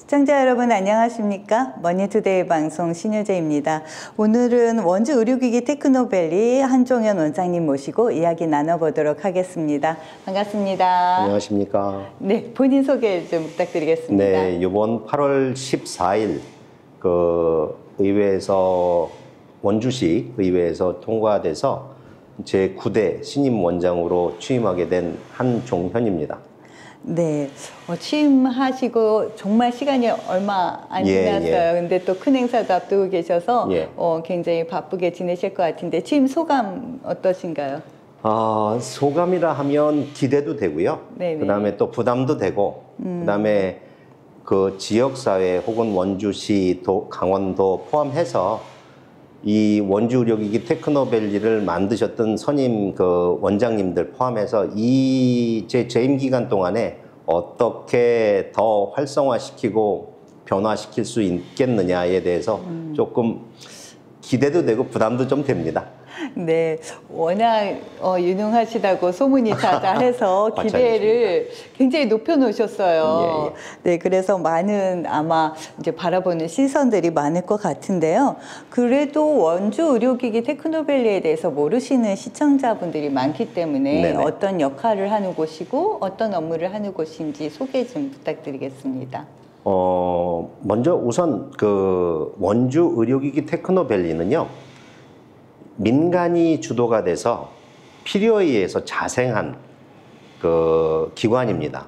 시청자 여러분 안녕하십니까? 머니투데이 방송 신유재입니다. 오늘은 원주 의료기기 테크노밸리 한종현 원장님 모시고 이야기 나눠보도록 하겠습니다. 반갑습니다. 안녕하십니까? 네, 본인 소개 좀 부탁드리겠습니다. 네, 이번 8월 14일 의회에서 원주시 의회에서 통과돼서 제 9대 신임 원장으로 취임하게 된 한종현입니다. 네, 취임하시고 정말 시간이 얼마 안 지났어요. 근데 또 큰 행사도 앞두고 계셔서 굉장히 바쁘게 지내실 것 같은데 취임 소감 어떠신가요? 소감이라 하면 기대도 되고요. 네네. 그다음에 또 부담도 되고, 그다음에 그 지역사회 혹은 원주시, 강원도 포함해서 이 원주 의료기기 테크노밸리를 만드셨던 선임 그 원장님들 포함해서 제 재임 기간 동안에 어떻게 더 활성화시키고 변화시킬 수 있겠느냐에 대해서 조금 기대도 되고 부담도 좀 됩니다. 네, 워낙 유능하시다고 소문이 자자해서 기대를 굉장히 높여놓으셨어요. 네, 그래서 많은 아마 이제 바라보는 시선들이 많을 것 같은데요. 그래도 원주 의료기기 테크노밸리에 대해서 모르시는 시청자분들이 많기 때문에 네네. 어떤 역할을 하는 곳이고 어떤 업무를 하는 곳인지 소개 좀 부탁드리겠습니다. 먼저 우선 그 원주 의료기기 테크노밸리는요. 민간이 주도가 돼서 필요에 의해서 자생한 그 기관입니다.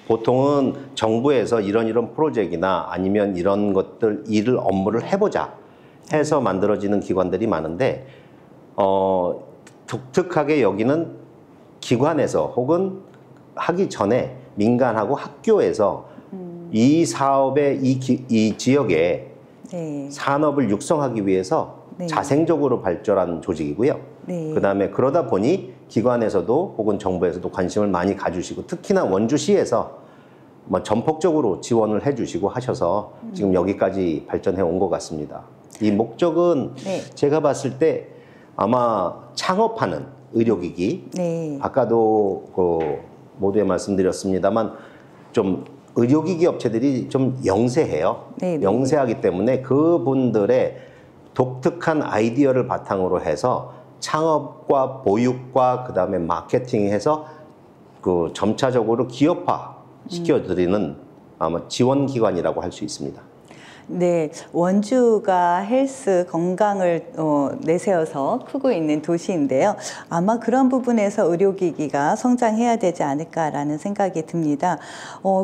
보통은 정부에서 이런 프로젝트나 아니면 이런 것들 업무를 해보자 해서 만들어지는 기관들이 많은데 독특하게 여기는 기관에서 혹은 하기 전에 민간하고 학교에서 이 사업의 이 지역에 산업을 육성하기 위해서 자생적으로 발전한 조직이고요. 그다음에 그러다 보니 기관에서도 혹은 정부에서도 관심을 많이 가주시고 특히나 원주시에서 전폭적으로 지원을 해주시고 하셔서 지금 여기까지 발전해 온 것 같습니다. 이 목적은 제가 봤을 때 아마 창업하는 의료기기 아까도 모두에 말씀드렸습니다만 좀 의료기기 업체들이 좀 영세해요. 영세하기 때문에 그분들의 독특한 아이디어를 바탕으로 해서 창업과 보육과 그다음에 마케팅해서 그 점차적으로 기업화 시켜드리는 아마 지원기관이라고 할 수 있습니다. 네, 원주가 헬스, 건강을 내세워서 크고 있는 도시인데요. 아마 그런 부분에서 의료기기가 성장해야 되지 않을까라는 생각이 듭니다.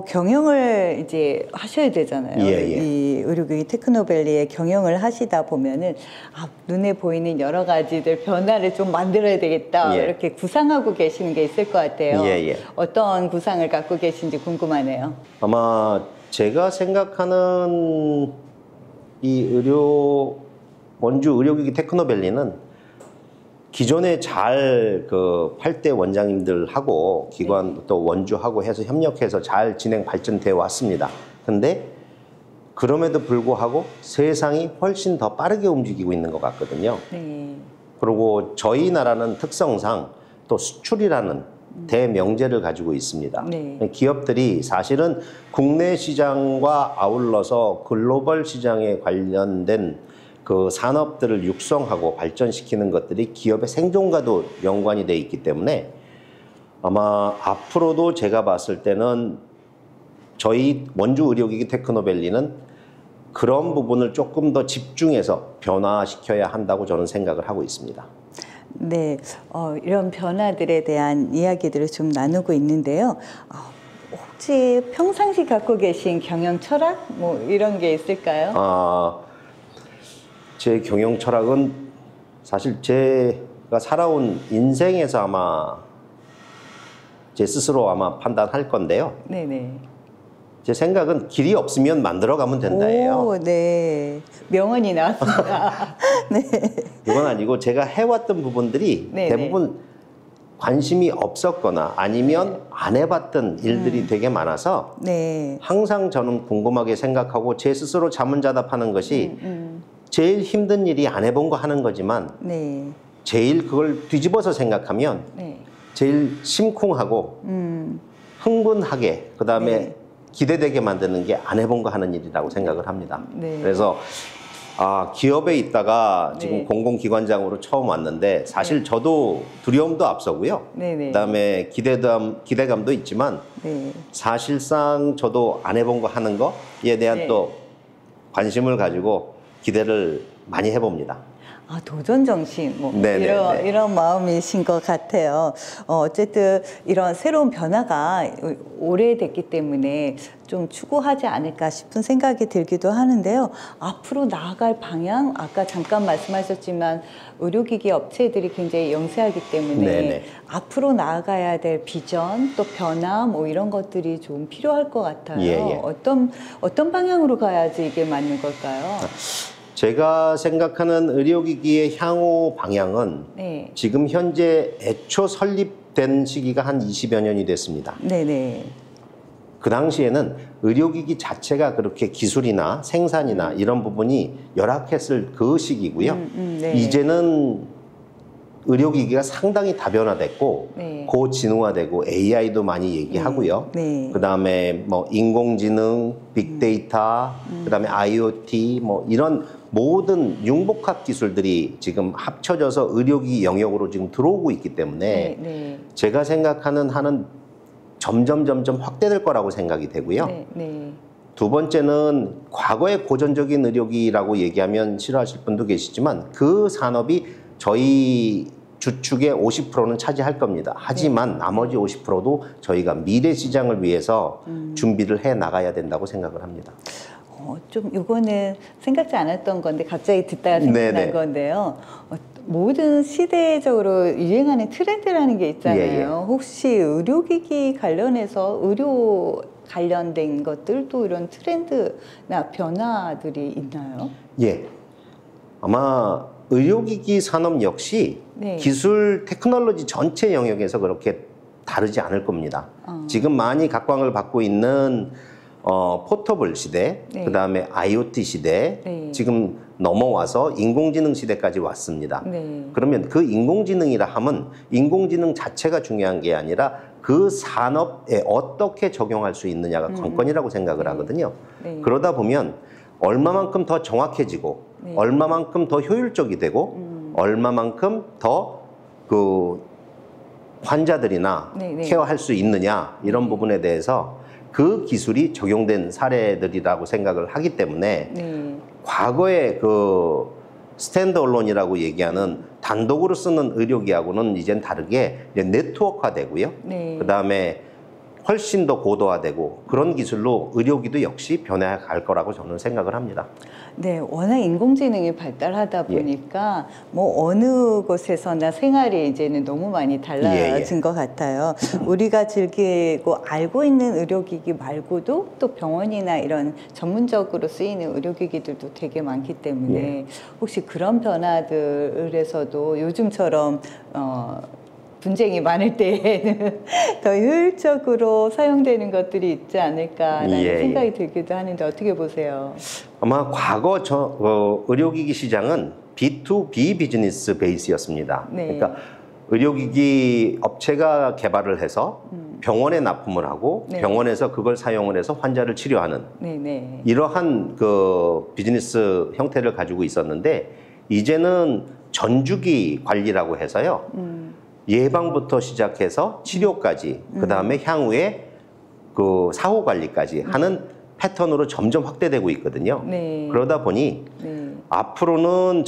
경영을 이제 하셔야 되잖아요. 이 의료기기 테크노밸리의 경영을 하시다 보면은 눈에 보이는 여러 가지들 변화를 좀 만들어야 되겠다. 이렇게 구상하고 계시는 게 있을 것 같아요. 어떤 구상을 갖고 계신지 궁금하네요. 아마 제가 생각하는 이 원주 의료기기 테크노밸리는 기존에 잘 그 8대 원장님들하고 기관 또 원주하고 해서 협력해서 잘 진행 발전되어 왔습니다. 근데 그럼에도 불구하고 세상이 훨씬 더 빠르게 움직이고 있는 것 같거든요. 그리고 저희 나라는 특성상 또 수출이라는 대명제를 가지고 있습니다. 기업들이 사실은 국내 시장과 아울러서 글로벌 시장에 관련된 그 산업들을 육성하고 발전시키는 것들이 기업의 생존과도 연관이 돼 있기 때문에 아마 앞으로도 제가 봤을 때는 저희 원주 의료기기 테크노밸리는 그런 부분을 조금 더 집중해서 변화시켜야 한다고 저는 생각을 하고 있습니다. 네, 이런 변화들에 대한 이야기들을 좀 나누고 있는데요. 혹시 평상시 갖고 계신 경영 철학 뭐 이런 게 있을까요? 제 경영 철학은 사실 제가 살아온 인생에서 아마 제 스스로 아마 판단할 건데요. 제 생각은 길이 없으면 만들어가면 된다예요. 명언이 나왔습니다. 이건 아니고 제가 해왔던 부분들이 대부분 관심이 없었거나 아니면 안 해봤던 일들이 되게 많아서 항상 저는 궁금하게 생각하고 제 스스로 자문자답하는 것이 제일 힘든 일이 안 해본 거 하는 거지만 제일 그걸 뒤집어서 생각하면 제일 심쿵하고 흥분하게 그다음에 기대되게 만드는 게 안 해본 거 하는 일이라고 생각을 합니다. 네. 그래서 기업에 있다가 지금 네. 공공기관장으로 처음 왔는데 사실 저도 두려움도 앞서고요. 네네. 그다음에 기대감도 있지만 네. 사실상 저도 안 해본 거 하는 거에 대한 네. 또 관심을 가지고 기대를 많이 해봅니다. 도전 정신, 뭐 네네네. 이런 마음이신 것 같아요. 어쨌든 이런 새로운 변화가 오래됐기 때문에 좀 추구하지 않을까 싶은 생각이 들기도 하는데요. 앞으로 나아갈 방향, 아까 잠깐 말씀하셨지만 의료기기 업체들이 굉장히 영세하기 때문에 네네. 앞으로 나아가야 될 비전, 또 변화, 뭐 이런 것들이 좀 필요할 것 같아요. 예. 어떤 방향으로 가야지 이게 맞는 걸까요? 제가 생각하는 의료기기의 향후 방향은 네. 지금 현재 애초 설립된 시기가 한 20여 년이 됐습니다. 네네. 그 당시에는 의료기기 자체가 그렇게 기술이나 생산이나 이런 부분이 열악했을 그 시기고요. 네. 이제는 의료기기가 상당히 다변화됐고 네. 고진화되고 AI도 많이 얘기하고요. 네. 그다음에 뭐 인공지능, 빅데이터, 그다음에 IoT 뭐 이런 모든 융복합 기술들이 지금 합쳐져서 의료기기 영역으로 지금 들어오고 있기 때문에 네. 제가 생각하는 한은 점점 확대될 거라고 생각이 되고요. 네. 두 번째는 과거의 고전적인 의료기라고 얘기하면 싫어하실 분도 계시지만 그 산업이 저희 주축의 50%는 차지할 겁니다. 하지만 나머지 50%도 저희가 미래 시장을 위해서 준비를 해 나가야 된다고 생각을 합니다. 좀 이거는 생각지 않았던 건데 갑자기 듣다가 생각난 네네. 건데요. 모든 시대적으로 유행하는 트렌드라는 게 있잖아요. 혹시 의료기기 관련해서 의료 관련된 것들도 이런 트렌드나 변화들이 있나요? 예. 아마 의료기기 산업 역시 네. 기술 테크놀로지 전체 영역에서 그렇게 다르지 않을 겁니다. 지금 많이 각광을 받고 있는 포터블 시대, 네. 그다음에 IoT 시대, 네. 지금 넘어와서 인공지능 시대까지 왔습니다. 네. 그러면 그 인공지능이라 하면 인공지능 자체가 중요한 게 아니라 그 산업에 어떻게 적용할 수 있느냐가 관건이라고 생각을 하거든요. 네. 그러다 보면 얼마만큼 더 정확해지고 네. 얼마만큼 더 효율적이 되고 얼마만큼 더 그 환자들이나 네. 케어할 수 있느냐 이런 부분에 대해서 그 기술이 적용된 사례들이라고 생각을 하기 때문에 네. 과거의 그 스탠드얼론이라고 얘기하는 단독으로 쓰는 의료기하고는 이젠 다르게 이제 네트워크화되고요. 네. 그다음에 훨씬 더 고도화되고 그런 기술로 의료기도 역시 변해갈 거라고 저는 생각을 합니다. 네, 워낙 인공지능이 발달하다 보니까 뭐 어느 곳에서나 생활이 이제는 너무 많이 달라진 것 같아요. 우리가 즐기고 알고 있는 의료기기 말고도 또 병원이나 이런 전문적으로 쓰이는 의료기기들도 되게 많기 때문에 혹시 그런 변화들에서도 요즘처럼 분쟁이 많을 때에는 더 효율적으로 사용되는 것들이 있지 않을까라는 생각이 들기도 하는데 어떻게 보세요? 아마 과거 의료기기 시장은 B2B 비즈니스 베이스였습니다. 네. 그러니까 의료기기 업체가 개발을 해서 병원에 납품을 하고 네. 병원에서 그걸 사용을 해서 환자를 치료하는 네네. 이러한 그 비즈니스 형태를 가지고 있었는데 이제는 전주기 관리라고 해서요. 예방부터 시작해서 치료까지, 그 다음에 향후에 그 사후 관리까지 하는 패턴으로 점점 확대되고 있거든요. 네. 그러다 보니 앞으로는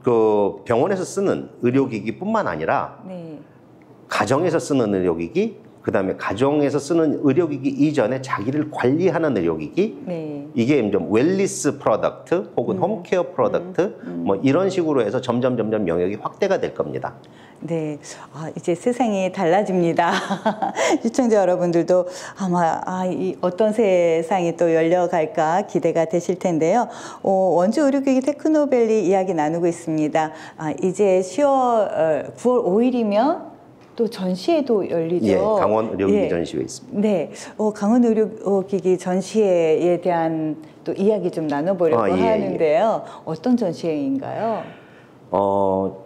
그 병원에서 쓰는 의료기기뿐만 아니라 네. 가정에서 쓰는 의료기기, 그 다음에 가정에서 쓰는 의료기기 이전에 자기를 관리하는 의료기기, 네. 이게 좀 웰니스 프로덕트 혹은 홈케어 프로덕트 뭐 이런 식으로 해서 점점 영역이 확대가 될 겁니다. 네, 이제 세상이 달라집니다. 시청자 여러분들도 아마 어떤 세상이 또 열려갈까 기대가 되실 텐데요. 원주 의료기기 테크노밸리 이야기 나누고 있습니다. 이제 9월 5일이면 또 전시회도 열리죠. 예, 강원 의료기기 전시회 있습니다. 네, 강원 의료기기 전시회에 대한 또 이야기 좀 나눠보려고 하는데요. 어떤 전시회인가요?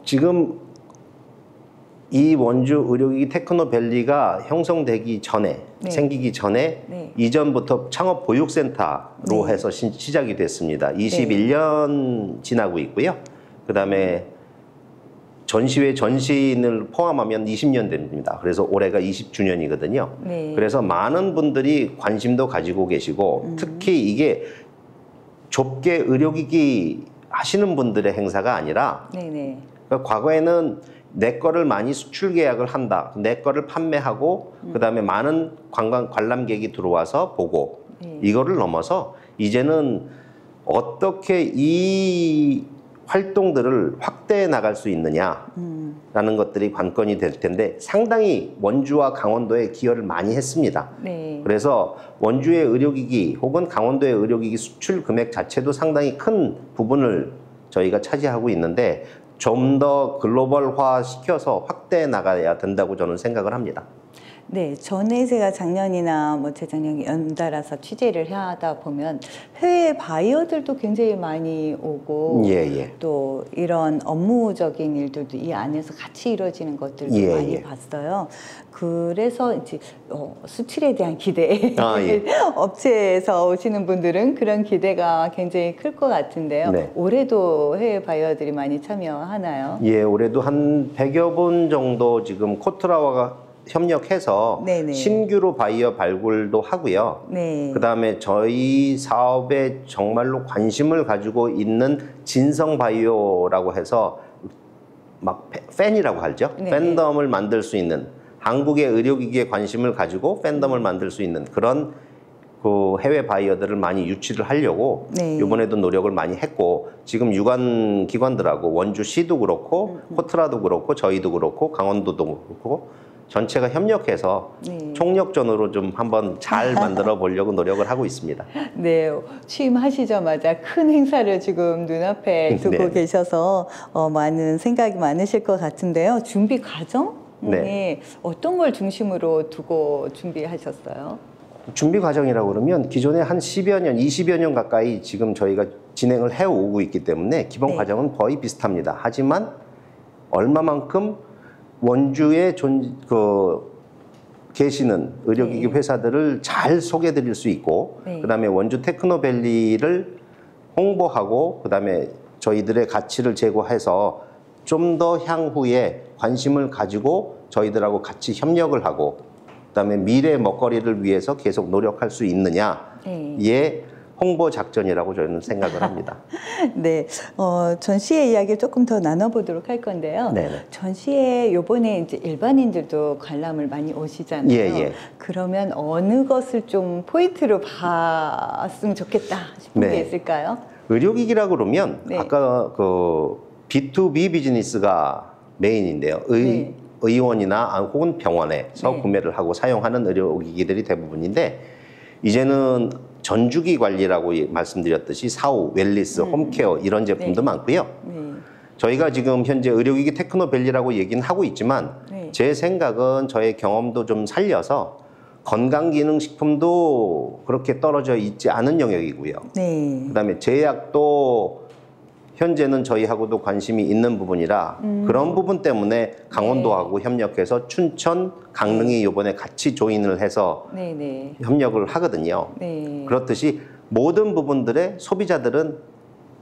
지금 이 원주 의료기기 테크노밸리가 형성되기 전에 네. 생기기 전에 네. 이전부터 창업 보육센터로 네. 해서 시작이 됐습니다. 21년 지나고 있고요. 그다음에 전시회 전신을 포함하면 20년 됩니다. 그래서 올해가 20주년이거든요. 네. 그래서 많은 분들이 관심도 가지고 계시고 특히 이게 좁게 의료기기 하시는 분들의 행사가 아니라 네네. 그러니까 과거에는 내 거를 많이 수출 계약을 한다. 내 거를 판매하고 그다음에 많은 관람객이 들어와서 보고 네. 이거를 넘어서 이제는 어떻게 이 활동들을 확대해 나갈 수 있느냐라는 것들이 관건이 될 텐데 상당히 원주와 강원도에 기여를 많이 했습니다. 네. 그래서 원주의 의료기기 혹은 강원도의 의료기기 수출 금액 자체도 상당히 큰 부분을 저희가 차지하고 있는데 좀 더 글로벌화 시켜서 확대해 나가야 된다고 저는 생각을 합니다. 네, 전에 제가 작년이나 뭐 재작년 연달아서 취재를 하다 보면 해외 바이어들도 굉장히 많이 오고 예. 또 이런 업무적인 일들도 이 안에서 같이 이루어지는 것들도 예, 많이 예. 봤어요. 그래서 이제 수출에 대한 기대, 예. 업체에서 오시는 분들은 그런 기대가 굉장히 클 것 같은데요. 네. 올해도 해외 바이어들이 많이 참여하나요? 예, 올해도 한 100여 분 정도 지금 코트라와 협력해서 네네. 신규로 바이어 발굴도 하고요. 네. 그다음에 저희 사업에 정말로 관심을 가지고 있는 진성 바이오라고 해서 막 팬이라고 하죠. 네. 팬덤을 만들 수 있는 한국의 의료기기에 관심을 가지고 팬덤을 만들 수 있는 그런 그 해외 바이어들을 많이 유치를 하려고 네. 이번에도 노력을 많이 했고 지금 유관 기관들하고 원주시도 그렇고 코트라도 그렇고 저희도 그렇고 강원도도 그렇고 전체가 협력해서 네. 총력전으로 좀 한번 잘 만들어 보려고 노력을 하고 있습니다. 네, 취임하시자마자 큰 행사를 지금 눈앞에 두고 네. 계셔서 많은 생각이 많으실 것 같은데요. 준비 과정에 네. 어떤 걸 중심으로 두고 준비하셨어요? 준비 과정이라고 그러면 기존에 한 10여 년, 20여 년 가까이 지금 저희가 진행을 해오고 있기 때문에 기본 네. 과정은 거의 비슷합니다. 하지만 얼마만큼 원주에 계시는 의료기기 네. 회사들을 잘 소개해 드릴 수 있고 네. 그다음에 원주 테크노밸리를 홍보하고 그다음에 저희들의 가치를 제고해서 좀 더 향후에 관심을 가지고 저희들하고 같이 협력을 하고 그다음에 미래 먹거리를 위해서 계속 노력할 수 있느냐의 홍보 작전이라고 저는 생각을 합니다. 네, 전시회 이야기를 조금 더 나눠보도록 할 건데요. 네네. 전시회 요번에 이제 일반인들도 관람을 많이 오시잖아요. 예. 그러면 어느 것을 좀 포인트로 봤으면 좋겠다 싶은 네. 게 있을까요? 의료기기라고 그러면 네. 아까 그 B2B 비즈니스가 메인인데요. 네. 의원이나 혹은 병원에서 네. 구매를 하고 사용하는 의료기기들이 대부분인데 이제는 전주기 관리라고 말씀드렸듯이 사후, 웰리스, 홈케어 이런 제품도 네. 많고요. 네. 저희가 지금 현재 의료기기 테크노밸리라고 얘기는 하고 있지만 네. 제 생각은 저의 경험도 좀 살려서 건강기능식품도 그렇게 떨어져 있지 않은 영역이고요. 네. 그다음에 제약도 현재는 저희하고도 관심이 있는 부분이라 그런 부분 때문에 강원도하고 협력해서 춘천, 강릉이 이번에 같이 조인을 해서 네. 협력을 하거든요. 네. 그렇듯이 모든 부분들의 소비자들은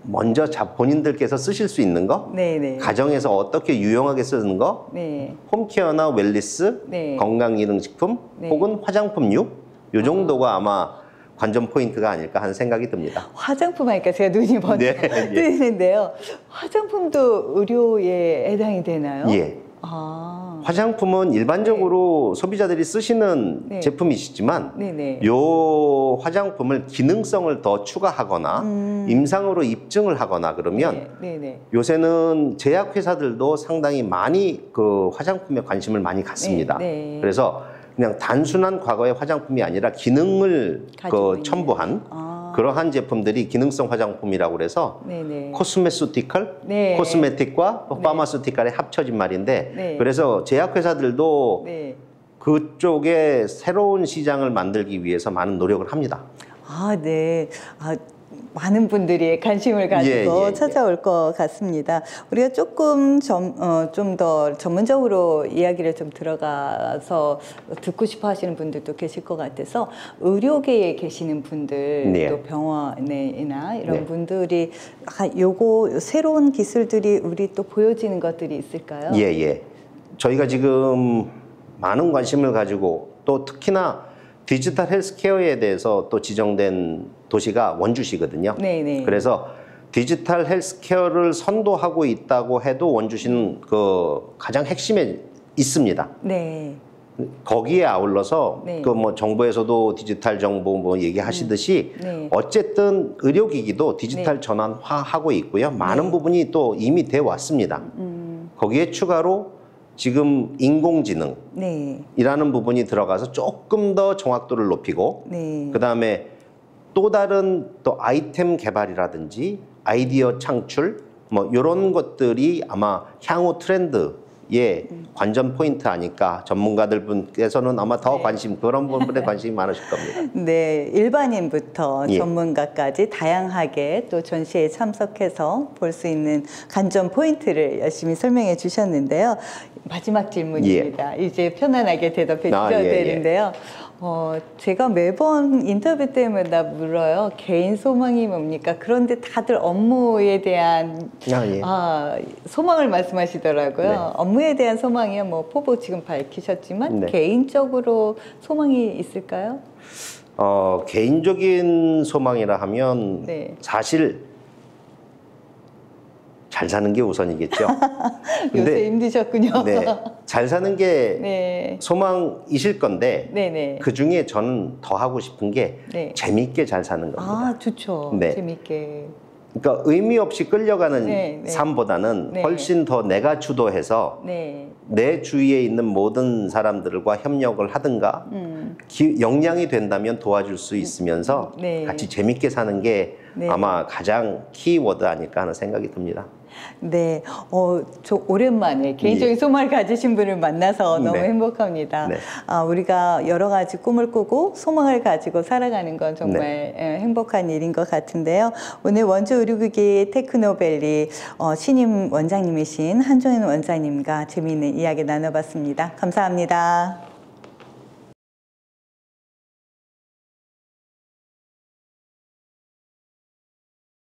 먼저 본인들께서 쓰실 수 있는 거, 네. 가정에서 어떻게 유용하게 쓰는 거, 네. 홈케어나 웰리스, 네. 건강기능식품 네. 혹은 화장품류 요 정도가 아마 관전 포인트가 아닐까 하는 생각이 듭니다. 화장품 하니까 제가 눈이 먼저 네, 뜨이는데요. 화장품도 의료에 해당이 되나요? 예. 아. 화장품은 일반적으로 소비자들이 쓰시는 네. 제품이시지만 네네. 요 화장품을 기능성을 더 추가하거나 임상으로 입증을 하거나 그러면 네네. 요새는 제약회사들도 상당히 많이 그 화장품에 관심을 많이 갖습니다. 네. 그래서 그냥 단순한 과거의 화장품이 아니라 기능을 가지고 있는. 첨부한 아. 그러한 제품들이 기능성 화장품이라고 그래서 네네. 코스메티컬, 네. 코스메틱과 파마스티컬의 합쳐진 말인데 네. 그래서 제약회사들도 네. 그쪽에 새로운 시장을 만들기 위해서 많은 노력을 합니다. 아, 네. 많은 분들이 관심을 가지고 예. 찾아올 것 같습니다. 우리가 조금 좀 더 전문적으로 이야기를 좀 들어가서 듣고 싶어 하시는 분들도 계실 것 같아서 의료계에 계시는 분들 네. 또 병원이나 이런 네. 분들이 요거 새로운 기술들이 우리 또 보여지는 것들이 있을까요? 예. 저희가 지금 많은 관심을 가지고 또 특히나 디지털 헬스케어에 대해서 또 지정된 도시가 원주시거든요. 네네. 그래서 디지털 헬스케어를 선도하고 있다고 해도 원주시는 그 가장 핵심에 있습니다. 네. 거기에 아울러서 네. 그 뭐 정부에서도 디지털 정보 뭐 얘기하시듯이 네. 어쨌든 의료기기도 디지털 전환화하고 있고요. 많은 부분이 또 이미 돼 왔습니다. 거기에 추가로 지금 인공지능이라는 네. 부분이 들어가서 조금 더 정확도를 높이고 네. 그다음에 또 다른 또 아이템 개발이라든지 아이디어 창출 뭐 이런 것들이 아마 향후 트렌드의 관전 포인트 아닐까. 전문가들 분께서는 아마 더 그런 부분에 관심이 많으실 겁니다. 네, 일반인부터 예. 전문가까지 다양하게 또 전시에 참석해서 볼 수 있는 관전 포인트를 열심히 설명해 주셨는데요. 마지막 질문입니다. 이제 편안하게 대답해 주셔야 되는데요. 제가 매번 인터뷰 때마다 물어요. 개인 소망이 뭡니까? 그런데 다들 업무에 대한 소망을 말씀하시더라고요. 네. 업무에 대한 소망이요. 뭐 포부 지금 밝히셨지만 네. 개인적으로 소망이 있을까요? 개인적인 소망이라 하면 네. 사실 잘 사는 게 우선이겠죠. 요새 힘드셨군요. 네, 잘 사는 게 네. 소망이실 건데 네네. 그 중에 저는 더 하고 싶은 게 네. 재밌게 잘 사는 겁니다. 아, 좋죠. 네. 재밌게. 그러니까 의미 없이 끌려가는 네. 삶보다는 네. 훨씬 더 내가 주도해서 네. 내 주위에 있는 모든 사람들과 협력을 하든가 역량이 된다면 도와줄 수 있으면서 네. 같이 재밌게 사는 게 네. 아마 가장 키워드 아닐까 하는 생각이 듭니다. 네, 저 오랜만에 개인적인 소망을 가지신 분을 만나서 너무 네. 행복합니다. 네. 우리가 여러 가지 꿈을 꾸고 소망을 가지고 살아가는 건 정말 행복한 일인 것 같은데요. 오늘 원주 의료기기 테크노밸리 신임 원장님이신 한종현 원장님과 재미있는 이야기 나눠봤습니다. 감사합니다.